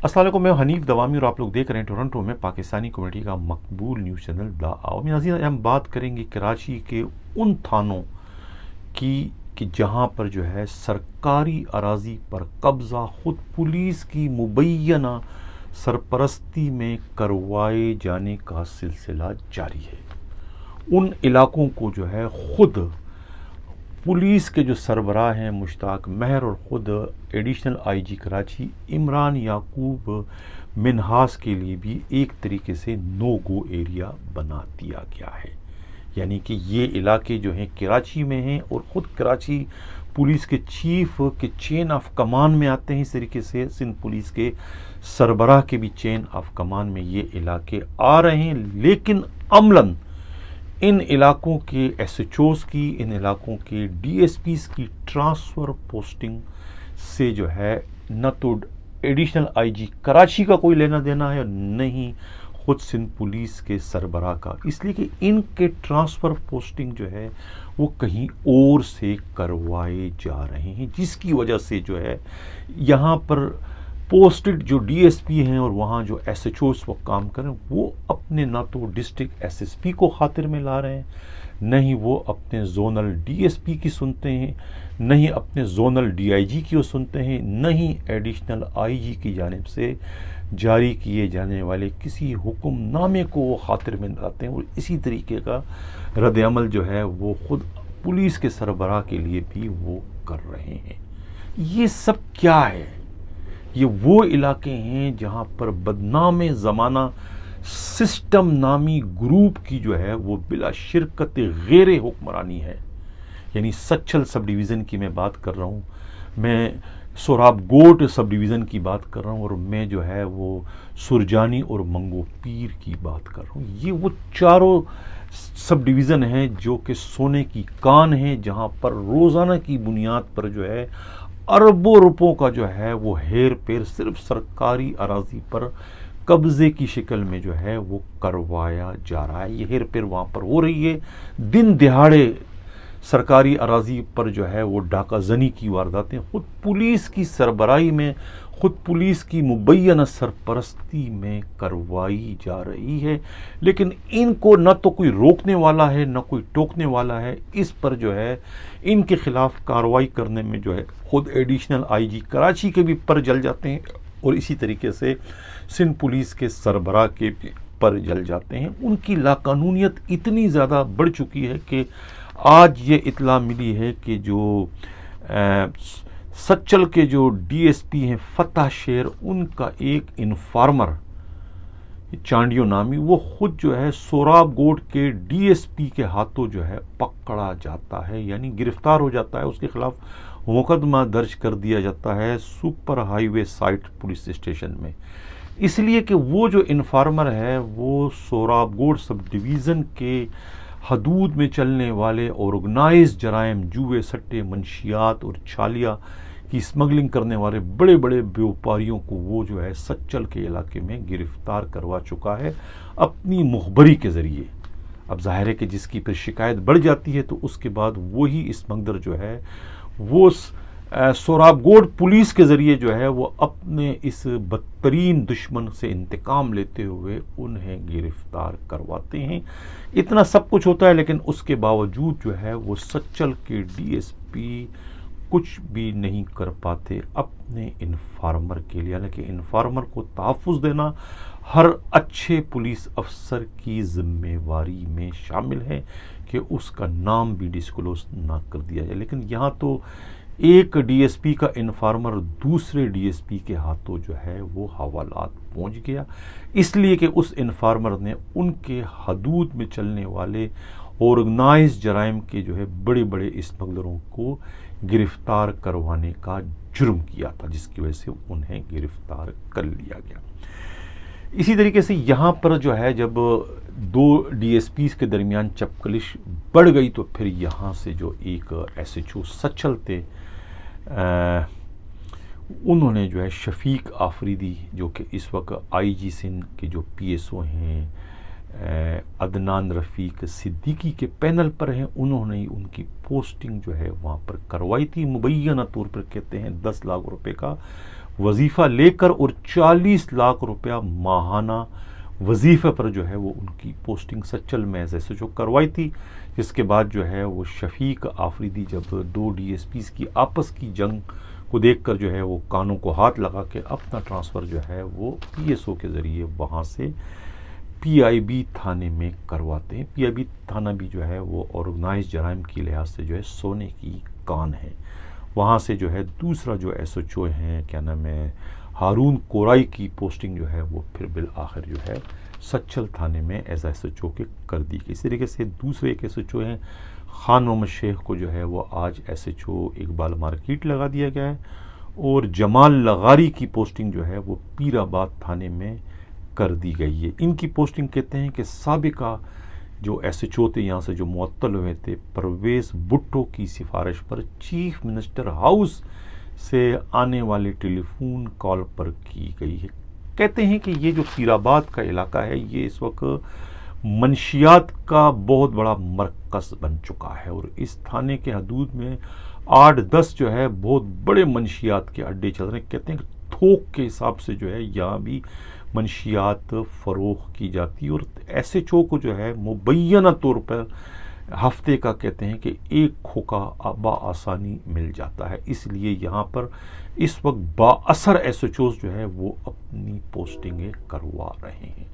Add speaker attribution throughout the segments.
Speaker 1: السلام علیکم، میں حنیف دوامی اور آپ لوگ دیکھ رہے ہیں ٹورنٹو میں پاکستانی کمیونٹی کا مقبول نیوز چینل دا عوامی ناظرین۔ ہم بات کریں گے کراچی کے ان تھانوں کی کہ جہاں پر جو ہے سرکاری اراضی پر قبضہ خود پولیس کی مبینہ سرپرستی میں کروائے جانے کا سلسلہ جاری ہے۔ ان علاقوں کو جو ہے خود پولیس کے جو سربراہ ہیں مشتاق مہر اور خود ایڈیشنل آئی جی کراچی عمران یعقوب منہاس کے لیے بھی ایک طریقے سے نو گو ایریا بنا دیا گیا ہے، یعنی کہ یہ علاقے جو ہیں کراچی میں ہیں اور خود کراچی پولیس کے چیف کے چین آف کمان میں آتے ہیں۔ اس طریقے سے سندھ پولیس کے سربراہ کے بھی چین آف کمان میں یہ علاقے آ رہے ہیں، لیکن عملاً ان علاقوں کے ایس ایچ اوز کی، ان علاقوں کے ڈی ایس پیز کی ٹرانسفر پوسٹنگ سے جو ہے نہ تو ایڈیشنل آئی جی کراچی کا کوئی لینا دینا ہے اور نہ ہی خود سندھ پولیس کے سربراہ کا، اس لیے کہ ان کے ٹرانسفر پوسٹنگ جو ہے وہ کہیں اور سے کروائے جا رہے ہیں، جس کی وجہ سے جو ہے یہاں پر پوسٹڈ جو ڈی ایس پی ہیں اور وہاں جو ایس ایچ او اس وقت کام کریں وہ اپنے نہ تو ڈسٹرکٹ ایس ایس پی کو خاطر میں لا رہے ہیں، نہ ہی وہ اپنے زونل ڈی ایس پی کی سنتے ہیں، نہ ہی اپنے زونل ڈی آئی جی کی وہ سنتے ہیں، نہ ہی ایڈیشنل آئی جی کی جانب سے جاری کیے جانے والے کسی حکم نامے کو وہ خاطر میں لاتے ہیں، اور اسی طریقے کا رد عمل جو ہے وہ خود پولیس کے سربراہ کے لیے بھی وہ کر رہے ہیں۔ یہ سب کیا ہے؟ یہ وہ علاقے ہیں جہاں پر بدنام زمانہ سسٹم نامی گروپ کی جو ہے وہ بلا شرکت غیر حکمرانی ہے، یعنی سچل سب ڈویژن کی میں بات کر رہا ہوں، میں سوراب گوٹ سب ڈویژن کی بات کر رہا ہوں، اور میں جو ہے وہ سرجانی اور منگو پیر کی بات کر رہا ہوں۔ یہ وہ چاروں سب ڈویژن ہیں جو کہ سونے کی کان ہیں، جہاں پر روزانہ کی بنیاد پر جو ہے اربوں روپوں کا جو ہے وہ ہیر پھیر صرف سرکاری اراضی پر قبضے کی شکل میں جو ہے وہ کروایا جا رہا ہے۔ یہ ہیر پھیر وہاں پر ہو رہی ہے، دن دہاڑے سرکاری اراضی پر جو ہے وہ ڈاکہ زنی کی وارداتیں خود پولیس کی سربراہی میں، خود پولیس کی مبینہ سرپرستی میں کروائی جا رہی ہے، لیکن ان کو نہ تو کوئی روکنے والا ہے نہ کوئی ٹوکنے والا ہے۔ اس پر جو ہے ان کے خلاف کارروائی کرنے میں جو ہے خود ایڈیشنل آئی جی کراچی کے بھی پر جل جاتے ہیں، اور اسی طریقے سے سندھ پولیس کے سربراہ کے بھی پر جل جاتے ہیں۔ ان کی لاقانونیت اتنی زیادہ بڑھ چکی ہے کہ آج یہ اطلاع ملی ہے کہ جو سچل کے جو ڈی ایس پی ہیں فتح شیر، ان کا ایک انفارمر چانڈیو نامی، وہ خود جو ہے سوراب گوٹ کے ڈی ایس پی کے ہاتھوں جو ہے پکڑا جاتا ہے، یعنی گرفتار ہو جاتا ہے، اس کے خلاف مقدمہ درج کر دیا جاتا ہے سپر ہائی وے سائٹ پولیس اسٹیشن میں، اس لیے کہ وہ جو انفارمر ہے وہ سوراب گوٹ سب ڈویژن کے حدود میں چلنے والے آرگنائز جرائم، جوئے سٹے، منشیات اور چھالیہ کی اسمگلنگ کرنے والے بڑے بڑے بیوپاریوں کو وہ جو ہے سچل کے علاقے میں گرفتار کروا چکا ہے اپنی مخبری کے ذریعے۔ اب ظاہر ہے کہ جس کی پھر شکایت بڑھ جاتی ہے تو اس کے بعد وہی اسمگلر جو ہے وہ سوراب گوٹ پولیس کے ذریعے جو ہے وہ اپنے اس بدترین دشمن سے انتقام لیتے ہوئے انہیں گرفتار کرواتے ہیں۔ اتنا سب کچھ ہوتا ہے، لیکن اس کے باوجود جو ہے وہ سچل کے ڈی ایس پی کچھ بھی نہیں کر پاتے اپنے انفارمر کے لیے، حالانکہ انفارمر کو تحفظ دینا ہر اچھے پولیس افسر کی ذمہ واری میں شامل ہے کہ اس کا نام بھی ڈسکلوز نہ کر دیا جائے، لیکن یہاں تو ایک ڈی ایس پی کا انفارمر دوسرے ڈی ایس پی کے ہاتھوں جو ہے وہ حوالات پہنچ گیا، اس لیے کہ اس انفارمر نے ان کے حدود میں چلنے والے آرگنائز جرائم کے جو ہے بڑے بڑے اسمگلروں کو گرفتار کروانے کا جرم کیا تھا، جس کی وجہ سے انہیں گرفتار کر لیا گیا۔ اسی طریقے سے یہاں پر جو ہے جب دو ڈی ایس پیز کے درمیان چپکلش بڑھ گئی تو پھر یہاں سے جو ایک ایس ایچ او سچل تھے، انہوں نے جو ہے شفیق آفریدی جو کہ اس وقت آئی جی سندھ کے جو پی ایس او ہیں، عدنان رفیق صدیقی کے پینل پر ہیں، انہوں نے ان کی پوسٹنگ جو ہے وہاں پر کروائی تھی، مبینہ طور پر کہتے ہیں 10 لاکھ روپے کا وظیفہ لے کر اور 40 لاکھ روپیہ ماہانہ وظیفے پر جو ہے وہ ان کی پوسٹنگ سچل میں ایز ایس ایچ او کروائی تھی، جس کے بعد جو ہے وہ شفیق آفریدی جب 2 ڈی ایس پیز کی آپس کی جنگ کو دیکھ کر جو ہے وہ کانوں کو ہاتھ لگا کے اپنا ٹرانسفر جو ہے وہ پی ایس او کے ذریعے وہاں سے پی آئی بی تھانے میں کرواتے ہیں۔ پی آئی بی تھانہ بھی جو ہے وہ آرگنائز جرائم کی لحاظ سے جو ہے سونے کی کان ہے۔ وہاں سے جو ہے دوسرا جو ایس ایچ او ہیں کیا نام ہے ہارون کورائی کی پوسٹنگ جو ہے وہ پھر بالآخر جو ہے سچل تھانے میں ایز ایس ایچ او کے کر دی گئی۔ اسی طریقے سے دوسرے ایک ایس ایچ او ہیں خان محمد شیخ کو جو ہے وہ آج S H O Iqbal market لگا دیا گیا ہے، اور جمال لغاری کی پوسٹنگ جو ہے وہ پیر آباد تھانے میں کر دی گئی ہے۔ ان کی پوسٹنگ کہتے ہیں کہ سابقہ جو ایس ایچ او تھے یہاں سے جو معطل ہوئے تھے، پرویز بھٹو کی سفارش پر چیف منسٹر ہاؤس سے آنے والے ٹیلی فون کال پر کی گئی ہے۔ کہتے ہیں کہ یہ جو پیر آباد کا علاقہ ہے یہ اس وقت منشیات کا بہت بڑا مرکز بن چکا ہے، اور اس تھانے کے حدود میں 8-10 جو ہے بہت بڑے منشیات کے اڈے چل رہے ہیں۔ کہتے ہیں کہ تھوک کے حساب سے جو ہے یہاں بھی منشیات فروخت کی جاتی، اور ایس ایچ او کو جو ہے مبینہ طور پر ہفتے کا کہتے ہیں کہ 1 کھوکا بآسانی مل جاتا ہے۔ اس لیے یہاں پر اس وقت با اثر ایس ایچ اوز جو ہے وہ اپنی پوسٹنگیں کروا رہے ہیں۔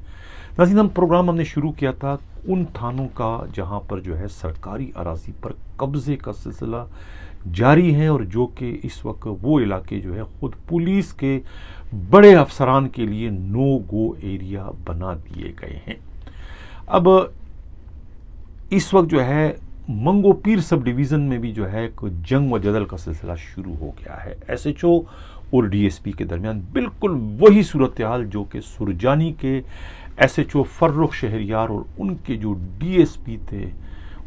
Speaker 1: ناظرین، ہم نے شروع کیا تھا ان تھانوں کا جہاں پر جو ہے سرکاری اراضی پر قبضے کا سلسلہ جاری ہے، اور جو کہ اس وقت وہ علاقے جو ہے خود پولیس کے بڑے افسران کے لیے نو گو ایریا بنا دیے گئے ہیں۔ اب اس وقت جو ہے منگو پیر سب ڈویژن میں بھی جو ہے ایک جنگ و جدل کا سلسلہ شروع ہو گیا ہے ایس ایچ او اور ڈی ایس پی کے درمیان۔ بالکل وہی صورتحال جو کہ سرجانی کے S H O Farrukh Shahryar اور ان کے جو ڈی ایس پی تھے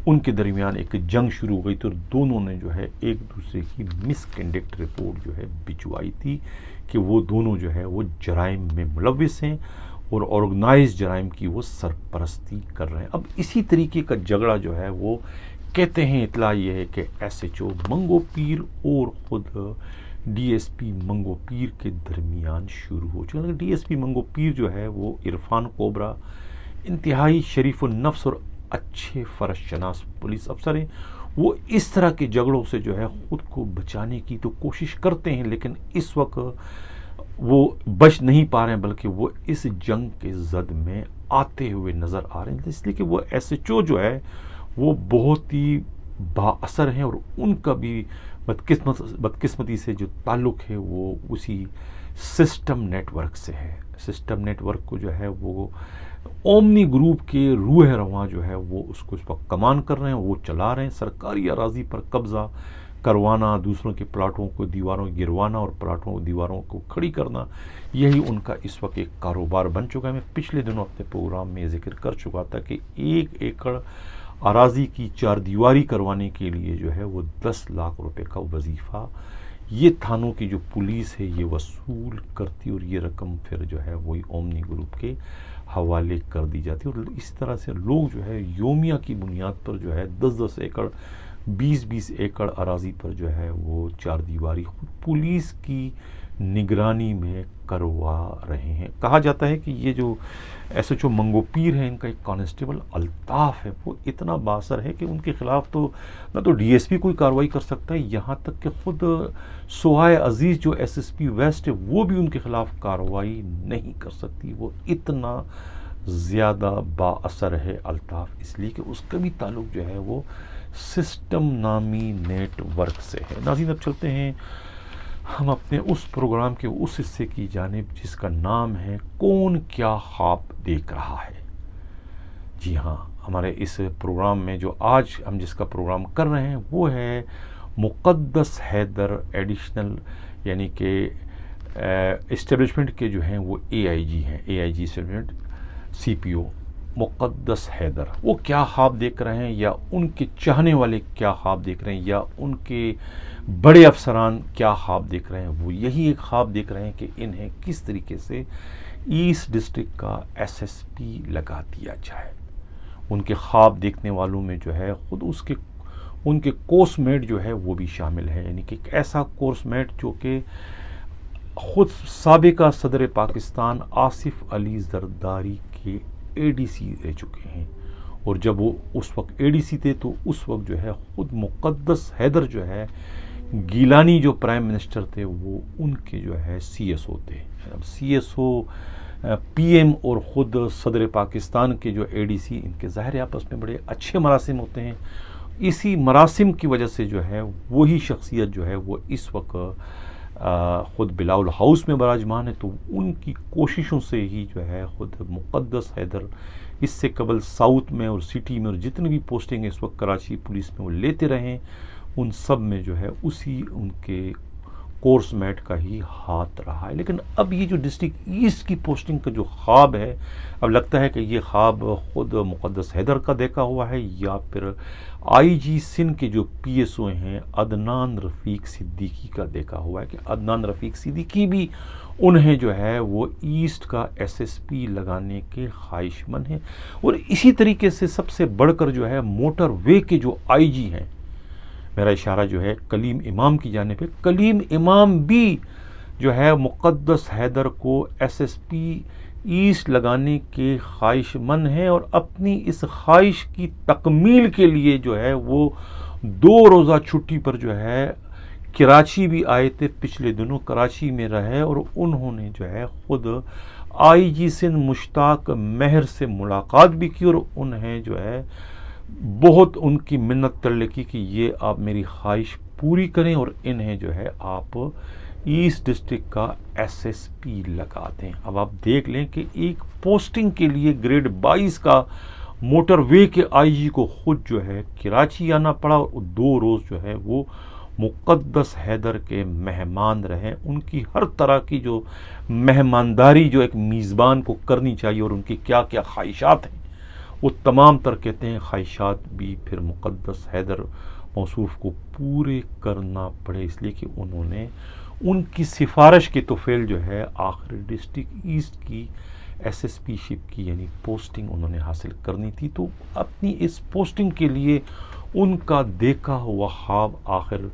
Speaker 1: ان کے درمیان ایک جنگ شروع ہو گئی تھی، اور دونوں نے جو ہے ایک دوسرے کی مس کنڈکٹ رپورٹ جو ہے بھجوائی تھی کہ وہ دونوں جو ہے وہ جرائم میں ملوث ہیں اور آرگنائز جرائم کی وہ سرپرستی کر رہے ہیں۔ اب اسی طریقے کا جھگڑا جو ہے وہ کہتے ہیں اطلاع یہ ہے کہ ایس ایچ او منگو پیر اور خود ڈی ایس پی منگو پیر کے درمیان شروع ہو چکا۔ ڈی ایس پی منگو پیر جو ہے وہ عرفان کوبرا انتہائی شریف النفس اور اچھے فرش شناس پولیس افسر ہیں۔ وہ اس طرح کے جھگڑوں سے جو ہے خود کو بچانے کی تو کوشش کرتے ہیں، لیکن اس وقت وہ بچ نہیں پا رہے ہیں، بلکہ وہ اس جنگ کے زد میں آتے ہوئے نظر آ رہے ہیں، اس لیے کہ وہ ایس ایچ او جو ہے وہ بہت ہی با اثر ہیں، اور ان کا بھی بدقسمتی سے جو تعلق ہے وہ اسی سسٹم نیٹ ورک سے ہے۔ سسٹم نیٹ ورک کو جو ہے وہ اومنی گروپ کے روح رواں جو ہے وہ اس کو اس وقت کمان کر رہے ہیں، وہ چلا رہے ہیں۔ سرکاری اراضی پر قبضہ کروانا، دوسروں کے پلاٹوں کو دیواروں گروانا اور پلاٹوں دیواروں کو کھڑی کرنا، یہی ان کا اس وقت ایک کاروبار بن چکا ہے۔ میں پچھلے دنوں اپنے پروگرام میں ذکر کر چکا تھا کہ 1 ایکڑ اراضی کی 4 دیواری کروانے کے لیے جو ہے وہ 10 لاکھ روپے کا وظیفہ یہ تھانوں کی جو پولیس ہے یہ وصول کرتی، اور یہ رقم پھر جو ہے وہی اومنی گروپ کے حوالے کر دی جاتی، اور اس طرح سے لوگ جو ہے یومیہ کی بنیاد پر جو ہے 10-10 ایکڑ 20-20 ایکڑ اراضی پر جو ہے وہ 4 دیواری خود پولیس کی نگرانی میں کروا رہے ہیں۔ کہا جاتا ہے کہ یہ جو ایس ایچ او منگو پیر ہیں ان کا ایک کانسٹیبل الطاف ہے، وہ اتنا بااثر ہے کہ ان کے خلاف تو نہ تو ڈی ایس پی کوئی کارروائی کر سکتا ہے، یہاں تک کہ خود سوائے عزیز جو ایس ایس پی ویسٹ ہے وہ بھی ان کے خلاف کارروائی نہیں کر سکتی۔ وہ اتنا زیادہ با اثر ہے الطاف، اس لیے کہ اس کا بھی تعلق جو ہے وہ سسٹم نامی نیٹ ورک سے ہے۔ ناظرین، اب چلتے ہیں ہم اپنے اس پروگرام کے اس حصے کی جانب جس کا نام ہے کون کیا خواب دیکھ رہا ہے۔ جی ہاں، ہمارے اس پروگرام میں جو آج ہم جس کا پروگرام کر رہے ہیں وہ ہے مقدس حیدر ایڈیشنل، یعنی کہ اسٹیبلشمنٹ کے جو ہیں وہ اے آئی جی ہیں، اے آئی جی اسٹیبلشمنٹ سی پی او مقدس حیدر۔ وہ کیا خواب دیکھ رہے ہیں، یا ان کے چاہنے والے کیا خواب دیکھ رہے ہیں، یا ان کے بڑے افسران کیا خواب دیکھ رہے ہیں؟ وہ یہی ایک خواب دیکھ رہے ہیں کہ انہیں کس طریقے سے ایسٹ ڈسٹرکٹ کا ایس ایس پی لگا دیا جائے۔ ان کے خواب دیکھنے والوں میں جو ہے خود ان کے کورس میٹ جو ہے وہ بھی شامل ہے، یعنی کہ ایک ایسا کورس میٹ جو کہ خود سابقہ صدر پاکستان آصف علی زرداری کے اے ڈی سی رہ چکے ہیں، اور جب وہ اس وقت اے ڈی سی تھے تو اس وقت جو ہے خود مقدس حیدر جو ہے گیلانی جو پرائم منسٹر تھے وہ ان کے جو ہے سی ایس او تھے۔ اب C S O P M اور خود صدر پاکستان کے جو اے ڈی سی، ان کے ظاہر آپس میں بڑے اچھے مراسم ہوتے ہیں۔ اسی مراسم کی وجہ سے جو ہے وہی شخصیت جو ہے وہ اس وقت خود بلاول ہاؤس میں براجمان ہے، تو ان کی کوششوں سے ہی جو ہے خود مقدس حیدر اس سے قبل ساؤتھ میں اور سٹی میں اور جتنی بھی پوسٹنگ اس وقت کراچی پولیس میں وہ لیتے رہے، ان سب میں جو ہے اسی ان کے کورس میٹ کا ہی ہاتھ رہا ہے۔ لیکن اب یہ جو ڈسٹرکٹ ایسٹ کی پوسٹنگ کا جو خواب ہے، اب لگتا ہے کہ یہ خواب خود مقدس حیدر کا دیکھا ہوا ہے یا پھر آئی جی سندھ کے جو پی ایس او ہیں عدنان رفیق صدیقی کا دیکھا ہوا ہے، کہ عدنان رفیق صدیقی بھی انہیں جو ہے وہ ایسٹ کا ایس ایس پی لگانے کے خواہش مند ہیں۔ اور اسی طریقے سے سب سے بڑھ کر جو ہے موٹر وے کے جو آئی جی ہیں، میرا اشارہ جو ہے کلیم امام کی جانب ہے، کلیم امام بھی جو ہے مقدس حیدر کو ایس ایس پی ایسٹ لگانے کے خواہش مند ہیں، اور اپنی اس خواہش کی تکمیل کے لیے جو ہے وہ 2 روزہ چھٹی پر جو ہے کراچی بھی آئے تھے، پچھلے دنوں کراچی میں رہے، اور انہوں نے جو ہے خود آئی جی سندھ مشتاق مہر سے ملاقات بھی کی، اور انہیں جو ہے بہت ان کی منت تلے کی کہ یہ آپ میری خواہش پوری کریں اور انہیں جو ہے آپ ایسٹ ڈسٹرکٹ کا ایس ایس پی لگا دیں۔ اب آپ دیکھ لیں کہ ایک پوسٹنگ کے لیے گریڈ 22 کا موٹر وے کے آئی جی کو خود جو ہے کراچی آنا پڑا، اور 2 روز جو ہے وہ مقدس حیدر کے مہمان رہے۔ ان کی ہر طرح کی جو مہمانداری جو ایک میزبان کو کرنی چاہیے اور ان کی کیا کیا خواہشات ہیں، وہ تمام تر کہتے ہیں خواہشات بھی پھر مقدس حیدر موصوف کو پورے کرنا پڑے، اس لیے کہ انہوں نے ان کی سفارش کے توفیل جو ہے آخر ڈسٹرکٹ ایسٹ کی ایس ایس پی شپ کی یعنی پوسٹنگ انہوں نے حاصل کرنی تھی۔ تو اپنی اس پوسٹنگ کے لیے ان کا دیکھا ہوا خواب آخر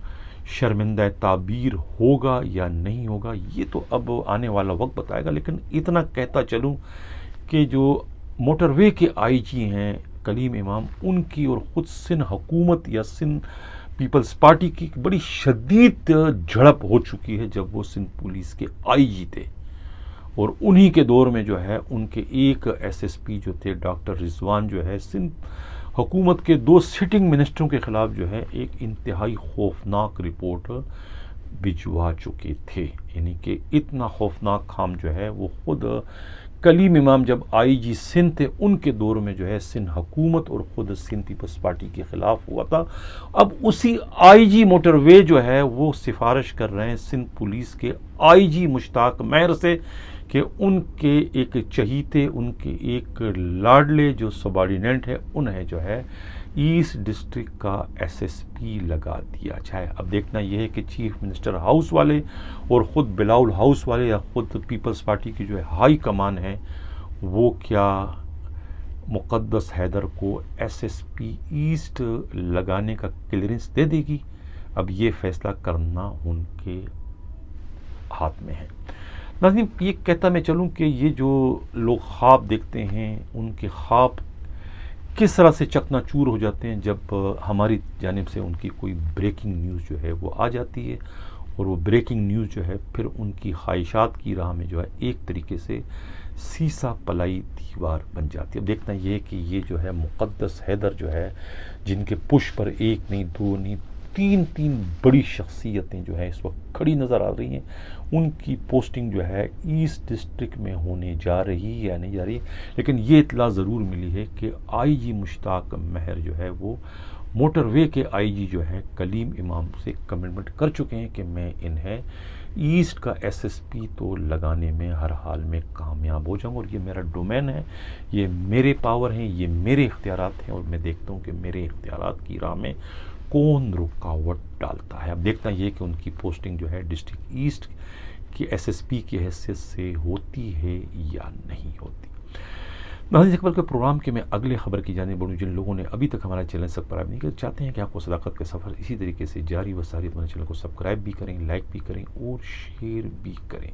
Speaker 1: شرمندہ تعبیر ہوگا یا نہیں ہوگا، یہ تو اب آنے والا وقت بتائے گا۔ لیکن اتنا کہتا چلوں کہ جو موٹر وے کے آئی جی ہیں کلیم امام، ان کی اور خود سندھ حکومت یا سندھ پیپلز پارٹی کی بڑی شدید جھڑپ ہو چکی ہے جب وہ سندھ پولیس کے آئی جی تھے، اور انہی کے دور میں جو ہے ان کے ایک ایس ایس پی جو تھے ڈاکٹر رضوان جو ہے سندھ حکومت کے 2 سٹنگ منسٹروں کے خلاف جو ہے ایک انتہائی خوفناک رپورٹ بھجوا چکے تھے، یعنی کہ اتنا خوفناک کام جو ہے وہ خود کلیم امام جب آئی جی سندھ تھے ان کے دور میں جو ہے سندھ حکومت اور خود سندھ پیپلز پارٹی کے خلاف ہوا تھا۔ اب اسی آئی جی موٹر وے جو ہے وہ سفارش کر رہے ہیں سندھ پولیس کے آئی جی مشتاق مہر سے کہ ان کے ایک چہیتے، ان کے ایک لاڈلے جو سبارڈیننٹ ہے، انہیں جو ہے ایسٹ ڈسٹرکٹ کا ایس ایس پی لگا دیا جائے۔ اب دیکھنا یہ ہے کہ چیف منسٹر ہاؤس والے اور خود بلاول ہاؤس والے یا خود پیپلز پارٹی کی جو ہے ہائی کمان ہے وہ کیا مقدس حیدر کو ایس ایس پی ایسٹ لگانے کا کلیئرنس دے دے گی؟ اب یہ فیصلہ کرنا ان کے ہاتھ میں ہے۔ ناظرین، یہ کہتا میں چلوں کہ یہ جو لوگ خواب دیکھتے ہیں ان کے خواب کس طرح سے چکنا چور ہو جاتے ہیں جب ہماری جانب سے ان کی کوئی بریکنگ نیوز جو ہے وہ آ جاتی ہے، اور وہ بریکنگ نیوز جو ہے پھر ان کی خواہشات کی راہ میں جو ہے ایک طریقے سے سیسا پلائی دیوار بن جاتی ہے۔ اب دیکھنا یہ ہے کہ یہ جو ہے مقدس حیدر جو ہے جن کے پش پر 1 نہیں 2 نہیں 3 بڑی شخصیتیں جو ہے اس وقت کھڑی نظر آ رہی ہیں، ان کی پوسٹنگ جو ہے ایسٹ ڈسٹرکٹ میں ہونے جا رہی ہے یا نہیں جا رہی ہے۔ لیکن یہ اطلاع ضرور ملی ہے کہ آئی جی مشتاق مہر جو ہے وہ موٹر وے کے آئی جی جو ہے کلیم امام سے کمٹمنٹ کر چکے ہیں کہ میں انہیں ایسٹ کا ایس ایس پی تو لگانے میں ہر حال میں کامیاب ہو جاؤں، اور یہ میرا ڈومین ہے، یہ میرے پاور ہیں، یہ میرے اختیارات ہیں، اور میں دیکھتا ہوں کہ میرے اختیارات کی راہ میں کون رکاوٹ ڈالتا ہے۔ اب دیکھنا یہ کہ ان کی پوسٹنگ جو ہے ڈسٹرکٹ ایسٹ کی ایس ایس پی کی حیثیت سے ہوتی ہے یا نہیں ہوتی۔ ناظرین اقبال کے پروگرام کے میں اگلے خبر کی جانب بڑھوں. جن لوگوں نے ابھی تک ہمارا چینل سبسکرائب نہیں کیا چاہتے ہیں کہ آپ کو صداقت کا سفر اسی طریقے سے جاری و ساری ہمارے چینل کو سبسکرائب بھی کریں, لائک بھی کریں اور شیئر بھی کریں.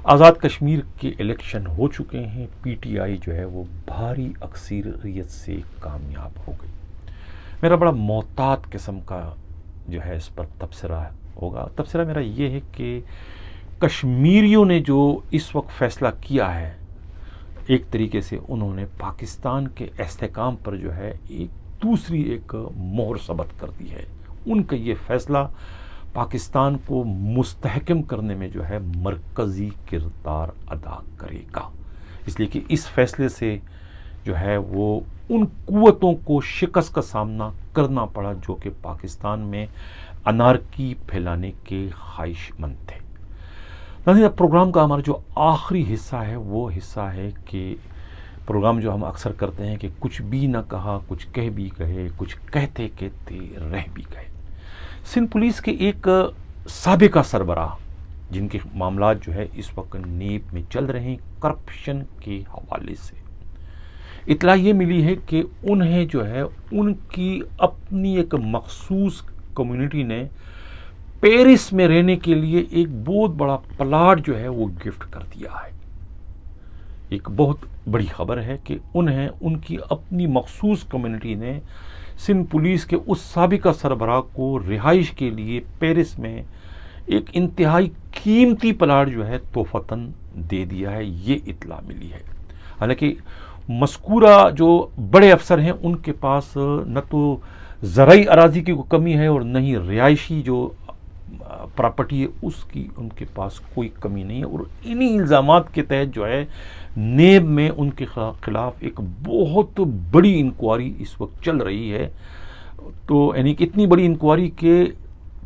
Speaker 1: آزاد کشمیر کے الیکشن ہو چکے ہیں. پی ٹی آئی جو ہے وہ بھاری اکثریت سے کامیاب ہو گئی. میرا بڑا محتاط قسم کا جو ہے اس پر تبصرہ ہوگا. تبصرہ میرا یہ ہے کہ کشمیریوں نے جو اس وقت فیصلہ کیا ہے, ایک طریقے سے انہوں نے پاکستان کے استحکام پر جو ہے ایک دوسری ایک مہر ثبت کر دی ہے. ان کا یہ فیصلہ پاکستان کو مستحکم کرنے میں جو ہے مرکزی کردار ادا کرے گا. اس لیے کہ اس فیصلے سے جو ہے وہ ان قوتوں کو شکست کا سامنا کرنا پڑا جو کہ پاکستان میں انارکی پھیلانے کے خواہش مند تھے. ناظرین پروگرام کا ہمارا جو آخری حصہ ہے وہ حصہ ہے کہ پروگرام جو ہم اکثر کرتے ہیں کہ کچھ بھی نہ کہا, کچھ کہہ بھی گئے, کچھ کہتے کہتے رہ بھی گئے. سندھ پولیس کے ایک سابقہ سربراہ جن کے معاملات جو ہے اس وقت نیب میں چل رہے ہیں کرپشن کے حوالے سے, اطلاع یہ ملی ہے کہ انہیں جو ہے ان کی اپنی ایک مخصوص کمیونٹی نے پیرس میں رہنے کے لیے ایک بہت بڑا پلاٹ جو ہے وہ گفٹ کر دیا ہے. ایک بہت بڑی خبر ہے کہ انہیں ان کی اپنی مخصوص کمیونٹی نے سندھ پولیس کے اس سابقہ سربراہ کو رہائش کے لیے پیرس میں ایک انتہائی قیمتی پلاٹ جو ہے تحفتاً دے دیا ہے. یہ اطلاع ملی ہے. حالانکہ مذکورہ جو بڑے افسر ہیں ان کے پاس نہ تو زرعی اراضی کی کوئی کمی ہے اور نہ ہی رہائشی جو پراپرٹی ہے اس کی ان کے پاس کوئی کمی نہیں ہے. اور انہی الزامات کے تحت جو ہے نیب میں ان کے خلاف ایک بہت بڑی انکوائری اس وقت چل رہی ہے. تو یعنی کہ اتنی بڑی انکوائری کہ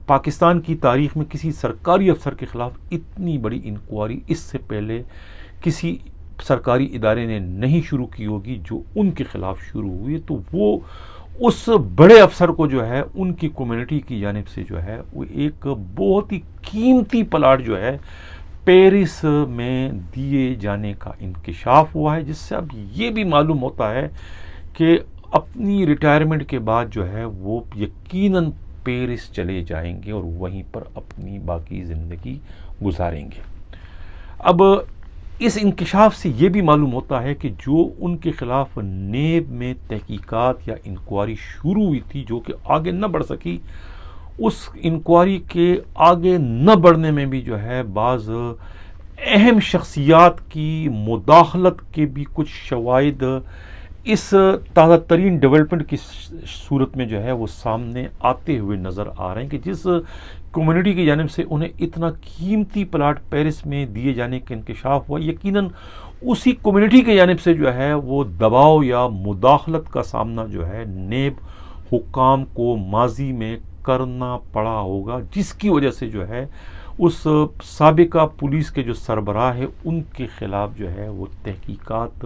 Speaker 1: پاکستان کی تاریخ میں کسی سرکاری افسر کے خلاف اتنی بڑی انکوائری اس سے پہلے کسی سرکاری ادارے نے نہیں شروع کی ہوگی جو ان کے خلاف شروع ہوئی. تو وہ اس بڑے افسر کو جو ہے ان کی کمیونٹی کی جانب سے جو ہے وہ ایک بہت ہی قیمتی پلاٹ جو ہے پیرس میں دیے جانے کا انکشاف ہوا ہے, جس سے اب یہ بھی معلوم ہوتا ہے کہ اپنی ریٹائرمنٹ کے بعد جو ہے وہ یقیناً پیرس چلے جائیں گے اور وہیں پر اپنی باقی زندگی گزاریں گے. اب اس انکشاف سے یہ بھی معلوم ہوتا ہے کہ جو ان کے خلاف نیب میں تحقیقات یا انکوائری شروع ہوئی تھی جو کہ آگے نہ بڑھ سکی, اس انکوائری کے آگے نہ بڑھنے میں بھی جو ہے بعض اہم شخصیات کی مداخلت کے بھی کچھ شواہد اس تازہ ترین ڈیولپمنٹ کی صورت میں جو ہے وہ سامنے آتے ہوئے نظر آ رہے ہیں کہ جس کمیونٹی کی جانب سے انہیں اتنا قیمتی پلاٹ پیرس میں دیے جانے کا انکشاف ہوا, یقیناً اسی کمیونٹی کی جانب سے جو ہے وہ دباؤ یا مداخلت کا سامنا جو ہے نیب حکام کو ماضی میں کرنا پڑا ہوگا, جس کی وجہ سے جو ہے اس سابقہ پولیس کے جو سربراہ ہے ان کے خلاف جو ہے وہ تحقیقات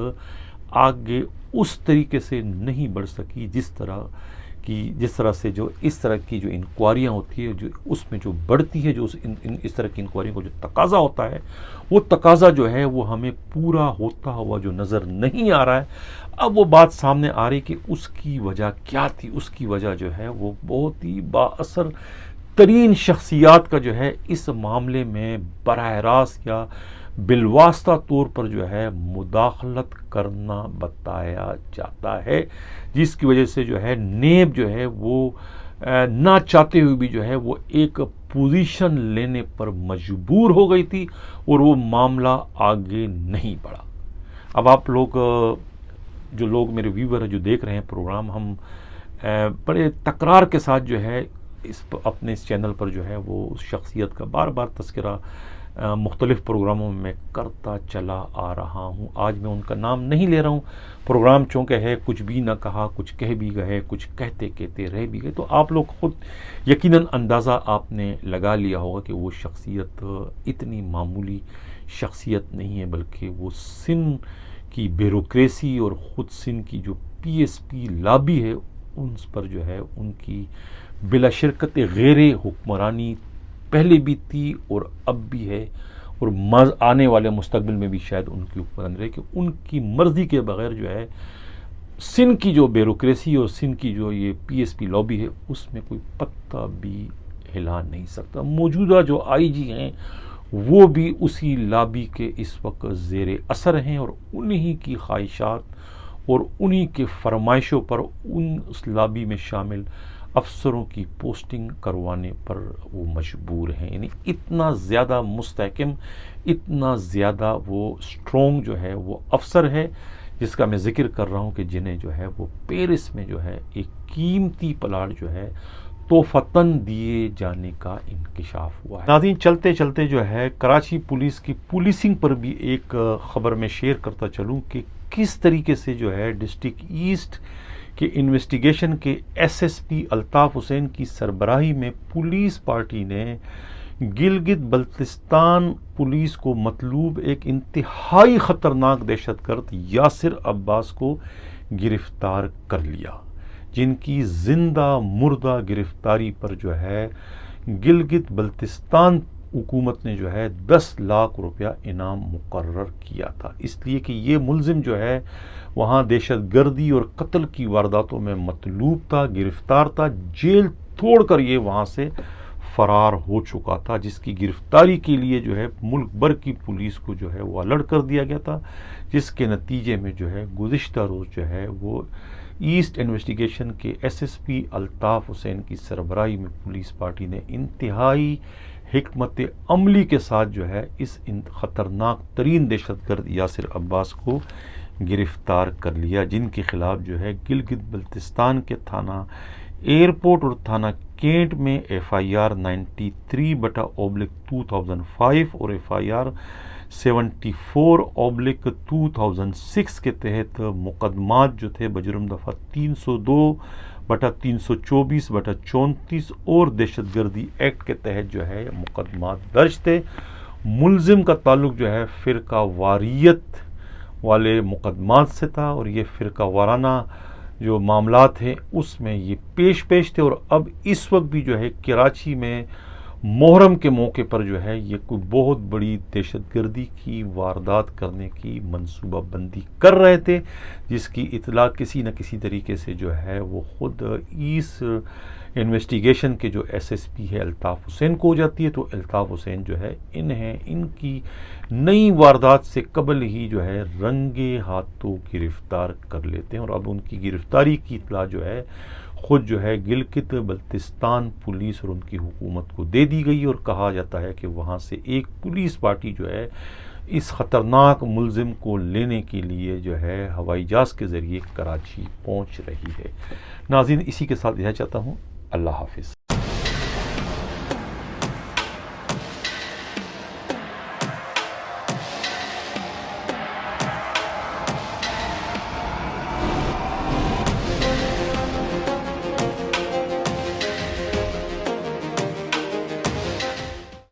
Speaker 1: آگے اس طریقے سے نہیں بڑھ سکی جس طرح سے جو اس طرح کی جو انکوائریاں ہوتی ہے جو اس میں جو بڑھتی ہے, جو اس طرح کی انکوائریوں کو جو تقاضا ہوتا ہے وہ تقاضا جو ہے وہ ہمیں پورا ہوتا ہوا جو نظر نہیں آ رہا ہے. اب وہ بات سامنے آ رہی کہ اس کی وجہ کیا تھی. اس کی وجہ جو ہے وہ بہت ہی با اثر ترین شخصیات کا جو ہے اس معاملے میں براہ راست یا بالواسطہ طور پر جو ہے مداخلت کرنا بتایا جاتا ہے, جس کی وجہ سے جو ہے نیب جو ہے وہ نہ چاہتے ہوئے بھی جو ہے وہ ایک پوزیشن لینے پر مجبور ہو گئی تھی اور وہ معاملہ آگے نہیں بڑھا. اب آپ لوگ جو لوگ میرے ویور ہیں جو دیکھ رہے ہیں پروگرام, ہم بڑے تکرار کے ساتھ جو ہے اپنے اس چینل پر جو ہے وہ اس شخصیت کا بار بار تذکرہ مختلف پروگراموں میں کرتا چلا آ رہا ہوں. آج میں ان کا نام نہیں لے رہا ہوں. پروگرام چونکہ ہے کچھ بھی نہ کہا, کچھ کہہ بھی گئے, کچھ کہتے کہتے رہ بھی گئے, تو آپ لوگ خود یقیناً اندازہ آپ نے لگا لیا ہوگا کہ وہ شخصیت اتنی معمولی شخصیت نہیں ہے, بلکہ وہ سندھ کی بیوروکریسی اور خود سندھ کی جو پی ایس پی لابی ہے ان پر جو ہے ان کی بلا شرکت غیر حکمرانی پہلے بھی تھی اور اب بھی ہے, اور آنے والے مستقبل میں بھی شاید ان کی حکمرانی رہے کہ ان کی مرضی کے بغیر جو ہے سندھ کی جو بیوروکریسی اور سندھ کی جو یہ پی ایس پی لابی ہے اس میں کوئی پتہ بھی ہلا نہیں سکتا. موجودہ جو آئی جی ہیں وہ بھی اسی لابی کے اس وقت زیر اثر ہیں اور انہی کی خواہشات اور انہی کے فرمائشوں پر اس لابی میں شامل افسروں کی پوسٹنگ کروانے پر وہ مجبور ہیں. یعنی اتنا زیادہ مستحکم، اتنا زیادہ وہ اسٹرونگ جو ہے وہ افسر ہے جس کا میں ذکر کر رہا ہوں کہ جنہیں جو ہے وہ پیرس میں جو ہے ایک قیمتی پلاٹ جو ہے تحفتاً دیے جانے کا انکشاف ہوا ہے. ناظرین، چلتے چلتے جو ہے کراچی پولیس کی پولیسنگ پر بھی ایک خبر میں شیئر کرتا چلوں کہ کس طریقے سے جو ہے ڈسٹرکٹ ایسٹ کے انویسٹیگیشن کے S S P Altaf Hussain کی سربراہی میں پولیس پارٹی نے گلگت بلتستان پولیس کو مطلوب ایک انتہائی خطرناک دہشت گرد یاسر عباس کو گرفتار کر لیا، جن کی زندہ مردہ گرفتاری پر جو ہے گلگت بلتستان حکومت نے جو ہے 10 لاکھ روپیہ انعام مقرر کیا تھا، اس لیے کہ یہ ملزم جو ہے وہاں دہشت گردی اور قتل کی وارداتوں میں مطلوب تھا، گرفتار تھا، جیل توڑ کر یہ وہاں سے فرار ہو چکا تھا، جس کی گرفتاری کے لیے جو ہے ملک بھر کی پولیس کو جو ہے وہ الرٹ کر دیا گیا تھا، جس کے نتیجے میں جو ہے گزشتہ روز جو ہے وہ ایسٹ انویسٹیگیشن کے S S P Altaf Hussain کی سربراہی میں پولیس پارٹی نے انتہائی حکمت عملی کے ساتھ جو ہے اس خطرناک ترین دہشت گرد یاسر عباس کو گرفتار کر لیا، جن کے خلاف جو ہے گلگت بلتستان کے تھانہ ایئرپورٹ اور تھانہ کینٹ میں ایف آئی آر 93/2005 اور ایف آئی آر 74/2006 کے تحت مقدمات جو تھے بجرم دفعہ 302/324/34 اور دہشت گردی ایکٹ کے تحت جو ہے مقدمات درج تھے. ملزم کا تعلق جو ہے فرقہ واریت والے مقدمات سے تھا اور یہ فرقہ وارانہ جو معاملات ہیں اس میں یہ پیش تھے، اور اب اس وقت بھی جو ہے کراچی میں محرم کے موقع پر جو ہے یہ کوئی بہت بڑی دہشت گردی کی واردات کرنے کی منصوبہ بندی کر رہے تھے، جس کی اطلاع کسی نہ کسی طریقے سے جو ہے وہ خود ایسٹ انویسٹیگیشن کے جو ایس ایس پی ہے الطاف حسین کو ہو جاتی ہے. تو الطاف حسین جو ہے ان کی نئی واردات سے قبل ہی جو ہے رنگے ہاتھوں گرفتار کر لیتے ہیں، اور اب ان کی گرفتاری کی اطلاع جو ہے خود جو ہے گلگت بلتستان پولیس اور ان کی حکومت کو دے دی گئی، اور کہا جاتا ہے کہ وہاں سے ایک پولیس پارٹی جو ہے اس خطرناک ملزم کو لینے کے لیے جو ہے ہوائی جہاز کے ذریعے کراچی پہنچ رہی ہے. ناظرین، اسی کے ساتھ اجازت چاہتا ہوں. اللہ حافظ.